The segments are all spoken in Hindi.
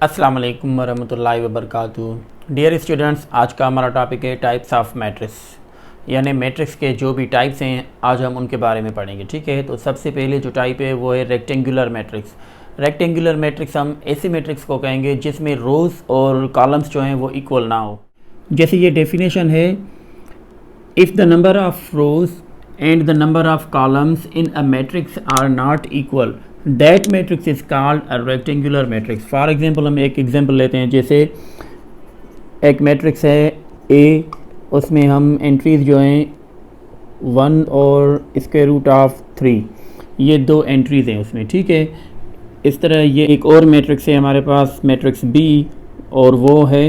अस्सलाम वालेकुम वरहमतुल्लाहि वबरकातुहू। डियर स्टूडेंट्स, आज का हमारा टॉपिक है टाइप्स ऑफ मैट्रिक्स, यानी मैट्रिक्स के जो भी टाइप्स हैं आज हम उनके बारे में पढ़ेंगे। ठीक है, तो सबसे पहले जो टाइप है वो है रेक्टेंगुलर मैट्रिक्स। रेक्टेंगुलर मैट्रिक्स हम ऐसे मैट्रिक्स को कहेंगे जिसमें रोज़ और कॉलम्स जो हैं वो इक्वल ना हो। जैसे ये डेफिनेशन है, if the number of rows and the number of columns in a matrix are not equal, that matrix is called a rectangular matrix. For example हम एक एग्जांपल लेते हैं, जैसे एक मैट्रिक्स है ए, उसमें हम एंट्रीज जो हैं 1 और स्क्वायर रूट ऑफ 3, ये दो एंट्रीज हैं उसमें। ठीक है, इस तरह ये एक और मैट्रिक्स है हमारे पास, मैट्रिक्स बी, और वो है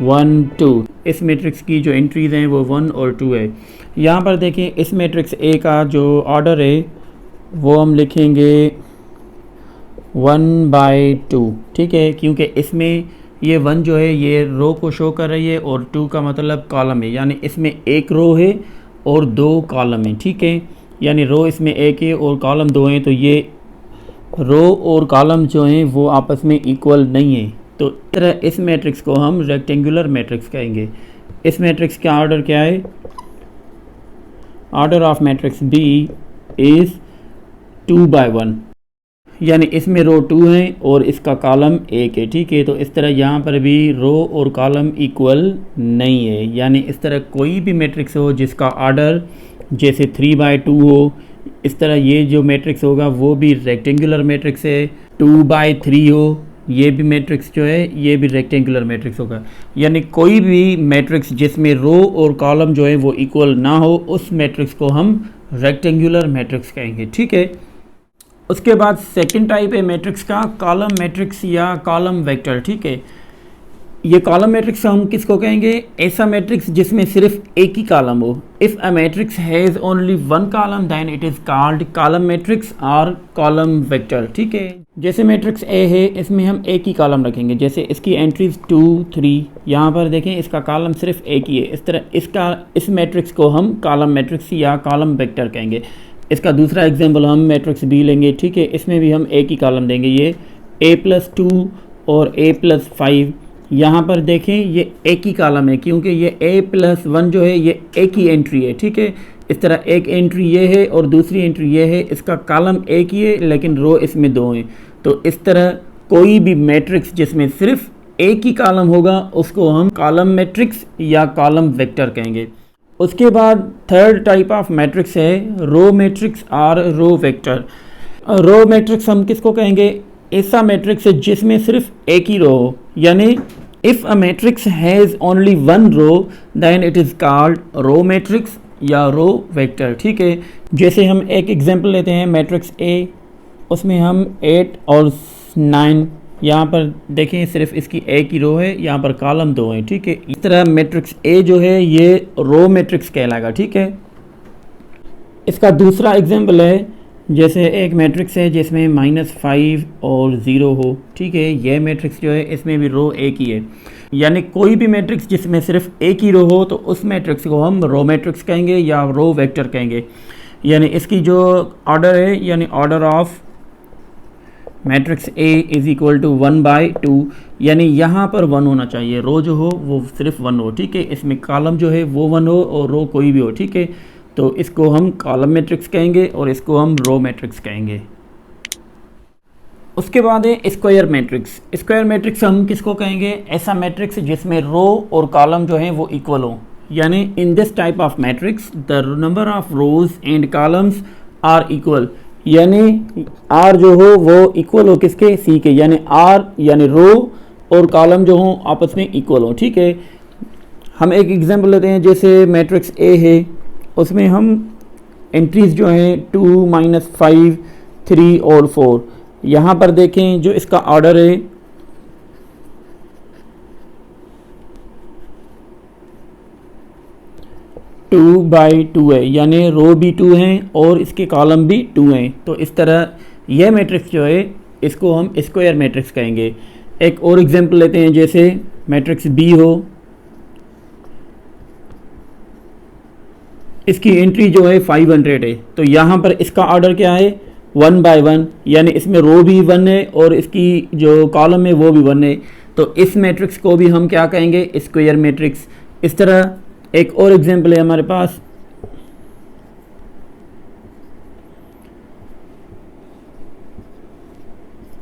1 2। इस मैट्रिक्स की जो एंट्रीज हैं वो 1 और 2 है। यहाँ पर देखें, इस मैट्रिक्स ए का जो ऑर्डर है वो हम लिखेंगे 1/2। ठीक है, क्योंकि इसमें ये 1 जो है ये रो को शो कर रही है और 2 का मतलब कॉलम है, यानी इसमें एक रो है और 2 कॉलम है। ठीक है, यानी रो इसमें एक है और कॉलम 2 हैं, तो ये रो और कॉलम जो हैं वो आपस में इक्वल नहीं है। तो इस तरह इस मैट्रिक्स को हम रेक्टेंगुलर मैट्रिक्स कहेंगे। इस मैट्रिक्स का ऑर्डर क्या है? Order of matrix B is 2/1, यानी इसमें रो 2 हैं और इसका कॉलम 1 है। ठीक है, तो इस तरह यहाँ पर भी रो और कॉलम इक्वल नहीं है, यानी इस तरह कोई भी मैट्रिक्स हो जिसका ऑर्डर जैसे 3/2 हो, इस तरह ये जो मैट्रिक्स होगा वो भी रेक्टेंगुलर मैट्रिक्स है। 2/3 हो, ये भी मैट्रिक्स जो है ये भी रेक्टेंगुलर मैट्रिक्स होगा। यानी कोई भी मैट्रिक्स जिसमें रो और कॉलम जो है वो इक्वल ना हो, उस मैट्रिक्स को हम रेक्टेंगुलर मैट्रिक्स कहेंगे। ठीक है, उसके बाद सेकंड टाइप है मैट्रिक्स का कॉलम मैट्रिक्स या कॉलम वेक्टर। ठीक है, ये कॉलम मैट्रिक्स हम किसको कहेंगे? ऐसा मैट्रिक्स जिसमें सिर्फ एक ही कॉलम हो। If a matrix has only 1 column then it is called column matrix और कॉलम वेक्टर। ठीक है, जैसे मैट्रिक्स ए है, इसमें हम एक ही कॉलम रखेंगे, जैसे इसकी एंट्रीज 2 3, यहाँ पर देखें इसका कॉलम सिर्फ एक ही है। इस तरह इस मैट्रिक्स को हम कॉलम मैट्रिक्स या कॉलम वेक्टर कहेंगे। इसका दूसरा एग्जाम्पल हम मैट्रिक्स बी लेंगे। ठीक है, इसमें भी हम एक ही कॉलम देंगे, ये a+2 और a+5। यहाँ पर देखें ये एक ही कॉलम है क्योंकि ये a+1 जो है ये एक ही एंट्री है। ठीक है, इस तरह एक एंट्री ये है और दूसरी एंट्री ये है, इसका कॉलम एक ही है लेकिन रो इसमें 2 हैं। तो इस तरह कोई भी मैट्रिक्स जिसमें सिर्फ एक ही कॉलम होगा उसको हम कॉलम मैट्रिक्स या कॉलम वेक्टर कहेंगे। उसके बाद थर्ड टाइप ऑफ मैट्रिक्स है रो मैट्रिक्स और रो वेक्टर। रो मैट्रिक्स हम किसको कहेंगे? ऐसा मैट्रिक्स है जिसमें सिर्फ एक ही रो हो, यानी if a matrix has only 1 row then it is called row matrix या रो वेक्टर। ठीक है, जैसे हम एक एग्जांपल लेते हैं मैट्रिक्स ए, उसमें हम 8 और 9, यहाँ पर देखें सिर्फ इसकी एक ही रो है, यहाँ पर कॉलम 2 है। ठीक है, इस तरह मैट्रिक्स ए जो है ये रो मैट्रिक्स कहलाएगा। ठीक है, इसका दूसरा एग्जांपल है, जैसे एक मैट्रिक्स है जिसमें -5 और 0 हो। ठीक है, यह मैट्रिक्स जो है इसमें भी रो एक ही है, यानी कोई भी मैट्रिक्स जिसमें सिर्फ एक ही रो हो तो उस मैट्रिक्स को हम रो मैट्रिक्स कहेंगे या रो वेक्टर कहेंगे। यानी इसकी जो ऑर्डर है, यानी order of matrix A is equal to 1/2, यानी यहाँ पर 1 होना चाहिए, रो जो हो वो सिर्फ 1 हो। ठीक है, इसमें कॉलम जो है वो 1 हो और रो कोई भी हो। ठीक है, तो इसको हम कॉलम मैट्रिक्स कहेंगे और इसको हम रो मैट्रिक्स कहेंगे। उसके बाद है स्क्वायर मैट्रिक्स। स्क्वायर मैट्रिक्स हम किसको कहेंगे? ऐसा मैट्रिक्स जिसमें रो और कॉलम जो हैं वो इक्वल हो, यानी in this type of matrix the number of rows and columns are equal, यानी आर जो हो वो इक्वल हो किसके? सी के, यानी आर यानी रो और कॉलम जो हों आपस में इक्वल हो। ठीक है, हम एक एग्जांपल लेते हैं, जैसे मैट्रिक्स ए है, उसमें हम एंट्रीज जो हैं 2 -5 3 और 4, यहाँ पर देखें जो इसका ऑर्डर है 2/2 है, यानी रो भी 2 हैं और इसके कॉलम भी 2 हैं। तो इस तरह यह मैट्रिक्स जो है इसको हम स्क्वायर मैट्रिक्स कहेंगे। एक और एग्जांपल लेते हैं, जैसे मैट्रिक्स बी हो, इसकी एंट्री जो है 500 है, तो यहाँ पर इसका ऑर्डर क्या है? 1/1, यानी इसमें रो भी 1 है और इसकी जो कॉलम है वो भी 1 है, तो इस मैट्रिक्स को भी हम क्या कहेंगे, स्क्वायर मैट्रिक्स। इस तरह एक और एग्जांपल है हमारे पास,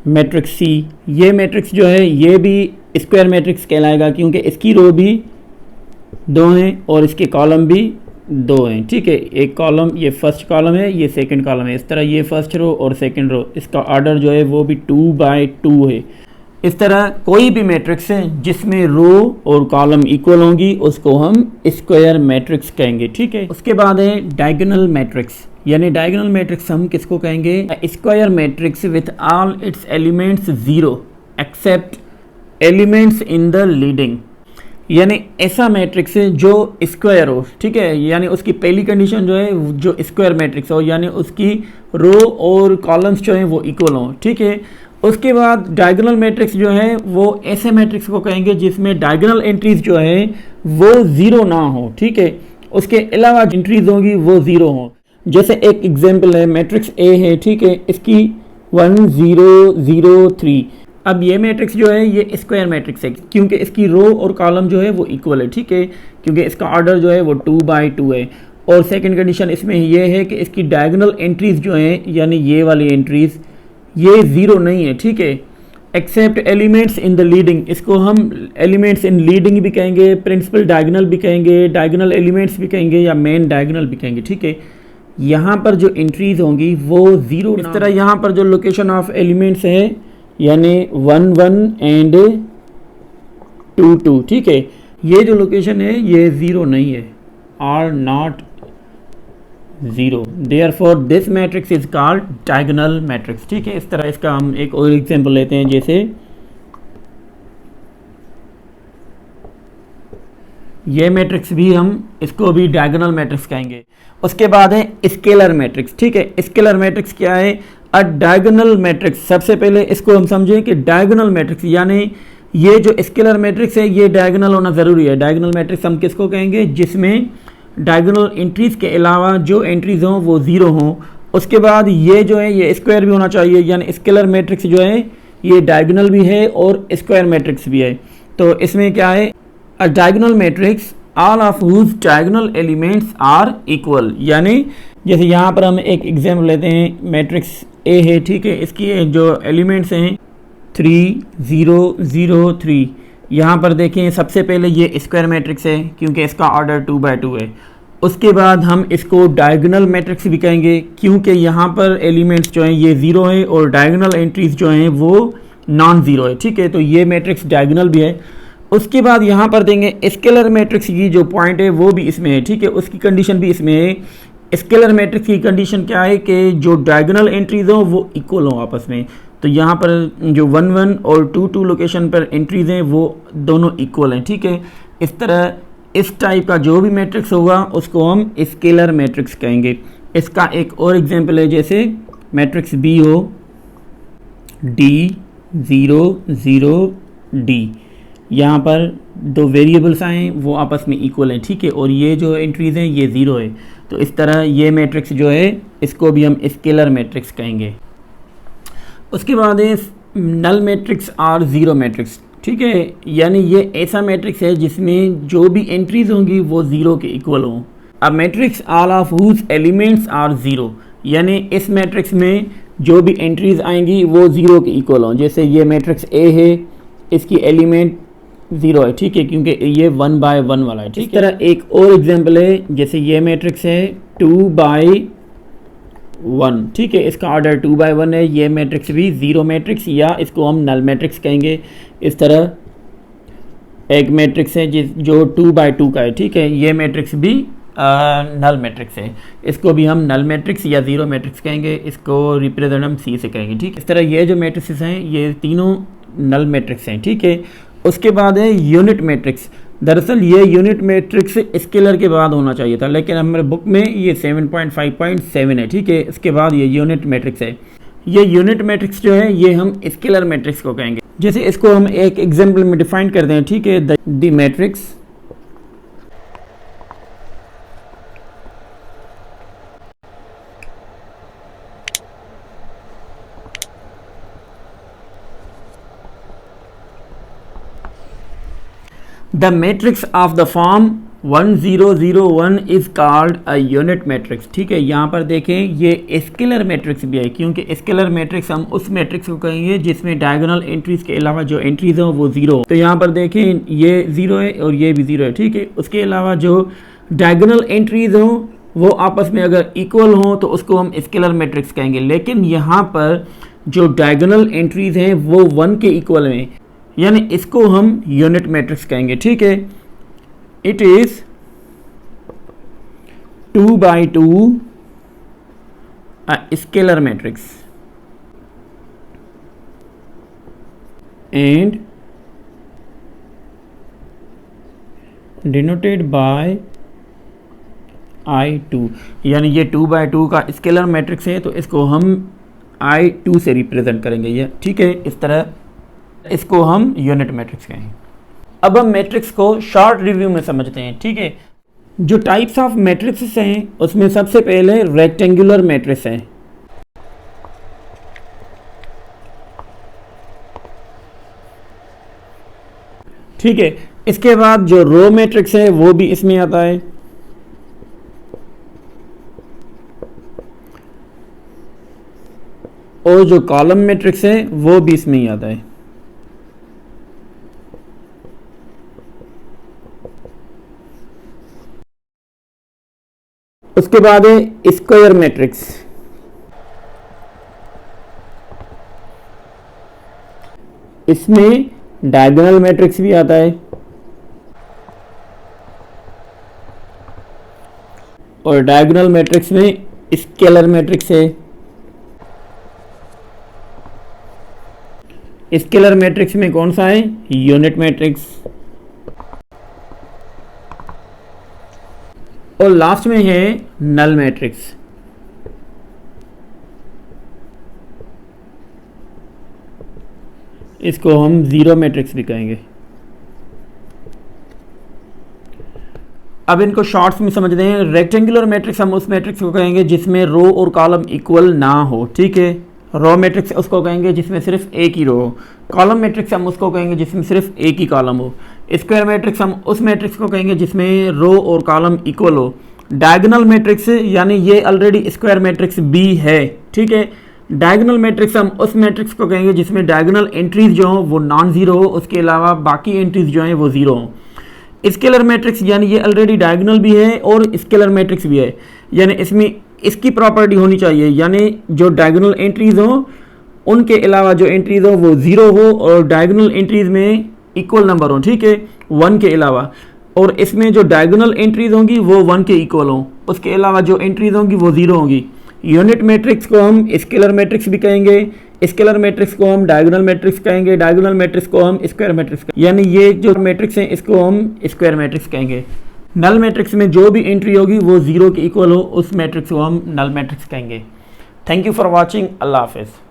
मैट्रिक्स सी। ये मैट्रिक्स जो है ये भी स्क्वायर मैट्रिक्स कहलाएगा, क्योंकि इसकी रो भी 2 हैं और इसके कॉलम भी 2 हैं, ठीक है। एक कॉलम, ये फर्स्ट कॉलम है, ये सेकंड कॉलम है। इस तरह ये फर्स्ट रो और सेकंड रो, इसका ऑर्डर जो है वो भी 2/2 है। इस तरह कोई भी मैट्रिक्स है जिसमें रो और कॉलम इक्वल होंगी उसको हम स्क्वायर मैट्रिक्स कहेंगे, ठीक है। उसके बाद है डायगोनल मैट्रिक्स, यानी डायगोनल मैट्रिक्स हम किसको कहेंगे, square matrix with all its elements 0 except elements in the leading, यानी ऐसा मैट्रिक्स है जो स्क्वायर हो, ठीक है। यानी उसकी पहली कंडीशन जो है जो स्क्वायर मैट्रिक्स हो, यानी उसकी रो और कॉलम्स जो हैं वो इक्वल हों, ठीक है। उसके बाद डायगोनल मैट्रिक्स जो है वो ऐसे मैट्रिक्स को कहेंगे जिसमें डायगोनल एंट्रीज जो है वो 0 ना हो, ठीक है। उसके अलावा एंट्रीज होंगी वो 0 हो। जैसे एक एग्जांपल है, मैट्रिक्स ए है, ठीक है, इसकी 1 0 0 3। अब ये मैट्रिक्स जो है ये स्क्वायर मैट्रिक्स है क्योंकि इसकी रो और कॉलम जो है वो इक्वल है, ठीक है, क्योंकि इसका ऑर्डर जो है वो 2/2 है। और सेकंड कंडीशन इसमें ये है कि इसकी डायगोनल एंट्रीज जो हैं, यानी ये वाली एंट्रीज, ये 0 नहीं है, ठीक है, except elements in the leading. इसको हम एलिमेंट्स इन लीडिंग भी कहेंगे, प्रिंसिपल डायगोनल भी कहेंगे, डायगोनल एलिमेंट्स भी कहेंगे, या मेन डायगोनल भी कहेंगे, ठीक है। यहाँ पर जो एंट्रीज होंगी वो 0। इस तरह यहाँ पर जो लोकेशन ऑफ एलिमेंट्स है, यानी 1 1 एंड 2 2, ठीक है, ये जो लोकेशन है ये 0 नहीं है, are not 0, therefore this matrix is called diagonal matrix, ठीक है। इस तरह इसका हम एक और एग्जांपल लेते हैं, जैसे ये मैट्रिक्स भी हम इसको भी डायगोनल मैट्रिक्स कहेंगे। उसके बाद है स्केलर मैट्रिक्स, ठीक है। स्केलर मैट्रिक्स क्या है, अ डायगोनल मैट्रिक्स। सबसे पहले इसको हम समझें कि डायगोनल मैट्रिक्स यानी ये जो स्केलर मैट्रिक्स है ये डायगोनल होना ज़रूरी है। डायगोनल मैट्रिक्स हम किसको कहेंगे, जिसमें डायगोनल एंट्रीज के अलावा जो एंट्रीज हों वो 0 हों। उसके बाद ये जो है ये स्क्वायर भी होना चाहिए, यानी स्केलर मैट्रिक्स जो है ये डायगोनल भी है और स्क्वायर मैट्रिक्स भी है। तो इसमें क्या है, a diagonal matrix all of whose diagonal elements are equal, यानी जैसे यहाँ पर हम एक एग्जाम्पल लेते हैं, मैट्रिक्स ए है, ठीक है, इसकी जो एलिमेंट्स हैं 3 0 0 3। यहाँ पर देखें सबसे पहले ये स्क्वायर मैट्रिक्स है क्योंकि इसका ऑर्डर 2/2 है। उसके बाद हम इसको डायगोनल मैट्रिक्स भी कहेंगे क्योंकि यहाँ पर एलिमेंट्स जो हैं ये 0 है और डायगोनल एंट्रीज जो हैं वो नॉन 0 है, ठीक है, तो ये मैट्रिक्स डायगोनल भी है। उसके बाद यहाँ पर देंगे स्केलर मैट्रिक्स की जो पॉइंट है वो भी इसमें है, ठीक है, उसकी कंडीशन भी इसमें है। स्केलर मैट्रिक्स की कंडीशन क्या है कि जो डायगोनल एंट्रीज हो वो इक्वल हो आपस में। तो यहाँ पर जो 1 1 और 2 2 लोकेशन पर एंट्रीज हैं वो दोनों इक्वल हैं, ठीक है। इस तरह इस टाइप का जो भी मैट्रिक्स होगा उसको हम स्केलर मैट्रिक्स कहेंगे। इसका एक और एग्जांपल है, जैसे मैट्रिक्स बी हो D 0 0 D। यहाँ पर 2 वेरिएबल्स आए वो आपस में इक्वल हैं, ठीक है, और ये जो एंट्रीज हैं ये 0 है। तो इस तरह ये मैट्रिक्स जो है इसको भी हम स्केलर मैट्रिक्स कहेंगे। उसके बाद है नल मैट्रिक्स और 0 मैट्रिक्स, ठीक है, यानी ये ऐसा मैट्रिक्स है जिसमें जो भी एंट्रीज होंगी वो 0 के इक्वल हों। अब matrix all of whose elements are 0, यानी इस मैट्रिक्स में जो भी एंट्रीज आएंगी वो 0 के इक्वल हों। जैसे ये मैट्रिक्स ए है, इसकी एलिमेंट 0 है, ठीक है, क्योंकि ये 1/1 वाला है, ठीक है। इस तरह एक और एग्जांपल है, जैसे ये मैट्रिक्स है 2/1, ठीक है, इसका ऑर्डर 2/1 है। ये मैट्रिक्स भी 0 मैट्रिक्स या इसको हम नल मैट्रिक्स कहेंगे। इस तरह एक मैट्रिक्स है जो 2/2 का है, ठीक है, ये मैट्रिक्स भी नल मैट्रिक्स है, इसको भी हम नल मैट्रिक्स या 0 मैट्रिक्स कहेंगे। इसको रिप्रेजेंट हम सी से करेंगे, ठीक है। इस तरह ये जो मैट्रिक्स हैं ये तीनों नल मैट्रिक्स हैं, ठीक है। उसके बाद है यूनिट मैट्रिक्स। दरअसल ये यूनिट मैट्रिक्स स्केलर के बाद होना चाहिए था, लेकिन हमारे बुक में ये 7.5.7 है, ठीक है। इसके बाद ये यूनिट मैट्रिक्स है। ये यूनिट मैट्रिक्स जो है ये हम स्केलर मैट्रिक्स को कहेंगे। जैसे इसको हम एक एग्जांपल में डिफाइन करते हैं, ठीक है, the matrix the matrix of the form 1001 is called a unit matrix. ठीक है, यहाँ पर देखें ये स्केलर मैट्रिक्स भी है, क्योंकि स्केलर मैट्रिक्स हम उस मैट्रिक्स को कहेंगे जिसमें डायगोनल एंट्रीज के अलावा जो एंट्रीज हो वो जीरो। तो यहाँ पर देखें ये जीरो है और ये भी जीरो है। ठीक है, उसके अलावा जो डायगोनल एंट्रीज हो वो आपस में अगर इक्वल हो तो उसको हम स्केलर मैट्रिक्स कहेंगे। लेकिन यहाँ पर जो डायगोनल एंट्रीज हैं वो 1 के इक्वल हैं, यानी इसको हम यूनिट मैट्रिक्स कहेंगे। ठीक है, it is 2 by 2 a scalar matrix and denoted by I2, यानी ये 2 by 2 का स्केलर मैट्रिक्स है तो इसको हम I2 से रिप्रेजेंट करेंगे ये। ठीक है, इस तरह इसको हम यूनिट मैट्रिक्स कहेंगे। अब हम मैट्रिक्स को शॉर्ट रिव्यू में समझते हैं। ठीक है, जो टाइप्स ऑफ मैट्रिक्स हैं उसमें सबसे पहले रेक्टेंगुलर मैट्रिक्स हैं। ठीक है, इसके बाद जो रो मैट्रिक्स है वो भी इसमें आता है, और जो कॉलम मैट्रिक्स है वो भी इसमें ही आता है। उसके बाद है स्क्वायर मैट्रिक्स। इसमें डायगोनल मैट्रिक्स भी आता है और डायगोनल मैट्रिक्स में स्केलर मैट्रिक्स है। स्केलर मैट्रिक्स में कौन सा है? Unit matrix. और लास्ट में है नल मैट्रिक्स। इसको हम जीरो मैट्रिक्स भी कहेंगे। अब इनको शॉर्ट्स में समझते हैं। रेक्टेंगुलर मैट्रिक्स हम उस मैट्रिक्स को कहेंगे जिसमें रो और कॉलम इक्वल ना हो। ठीक है, रो मैट्रिक्स उसको कहेंगे जिसमें सिर्फ एक ही रो हो। कॉलम मैट्रिक्स हम उसको कहेंगे जिसमें सिर्फ एक ही कॉलम हो। स्क्वायर मैट्रिक्स हम उस मैट्रिक्स को कहेंगे जिसमें रो और कॉलम इक्वल हो। डायगोनल मैट्रिक्स यानी ये ऑलरेडी स्क्वायर मैट्रिक्स बी है। ठीक है, डायगोनल मैट्रिक्स हम उस मैट्रिक्स को कहेंगे जिसमें डायगोनल एंट्रीज जो हो वो नॉन जीरो हो, उसके अलावा बाकी एंट्रीज जो हैं वो जीरो हो। स्केलर मैट्रिक्स यानी ये ऑलरेडी डायगोनल भी है और स्केलर मैट्रिक्स भी है, यानी इसमें इसकी प्रॉपर्टी होनी चाहिए, यानी जो डायगोनल एंट्रीज हो उनके अलावा जो एंट्रीज हो वो जीरो हो और डायगोनल एंट्रीज में इक्वल नंबर हो। ठीक है, 1 के अलावा। और इसमें जो डायगोनल एंट्रीज होंगी वो 1 के इक्वल हों, उसके अलावा जो एंट्रीज होंगी वो जीरो होंगी। यूनिट मैट्रिक्स को हम स्केलर मैट्रिक्स भी कहेंगे, स्केलर मैट्रिक्स को हम डायगोनल मैट्रिक्स कहेंगे, डायगोनल मैट्रिक्स को हम स्क्वायर मैट्रिक्स कहेंगे, यानी ये जो मैट्रिक्स हैं इसको हम स्क्वायर मैट्रिक्स कहेंगे। नल मैट्रिक्स में जो भी एंट्री होगी वो जीरो के इक्वल हो, उस मैट्रिक्स को हम नल मैट्रिक्स कहेंगे। Thank you for watching. अल्लाह हाफिज़।